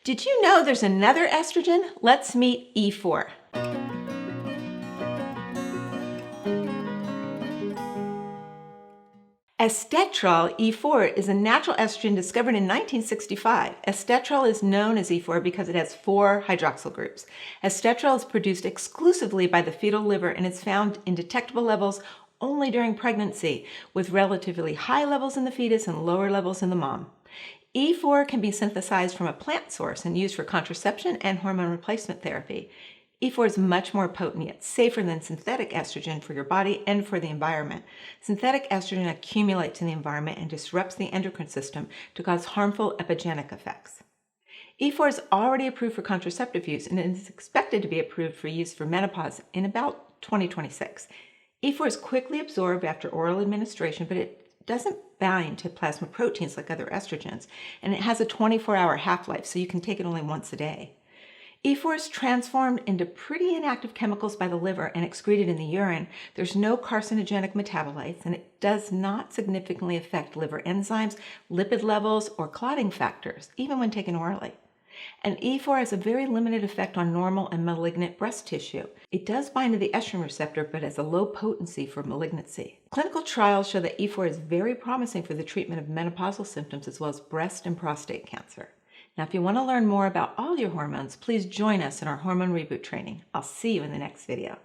Did you know there's another estrogen? Let's meet E4. Estetrol, E4, is a natural estrogen discovered in 1965. Estetrol is known as E4 because it has 4 hydroxyl groups. Estetrol is produced exclusively by the fetal liver and is found in detectable levels only during pregnancy, with relatively high levels in the fetus and lower levels in the mom. E4 can be synthesized from a plant source and used for contraception and hormone replacement therapy. E4 is much more potent yet safer than synthetic estrogen for your body and for the environment. Synthetic estrogen accumulates in the environment and disrupts the endocrine system to cause harmful epigenetic effects. E4 is already approved for contraceptive use and is expected to be approved for use for menopause in about 2026. E4 is quickly absorbed after oral administration, but it doesn't bind to plasma proteins like other estrogens, and it has a 24-hour half-life, so you can take it only once a day. E4 is transformed into pretty inactive chemicals by the liver and excreted in the urine. There's no carcinogenic metabolites, and it does not significantly affect liver enzymes, lipid levels, or clotting factors, even when taken orally. And E4 has a very limited effect on normal and malignant breast tissue. It does bind to the estrogen receptor, but has a low potency for malignancy. Clinical trials show that E4 is very promising for the treatment of menopausal symptoms as well as breast and prostate cancer. Now, if you want to learn more about all your hormones, please join us in our Hormone Reboot training. I'll see you in the next video.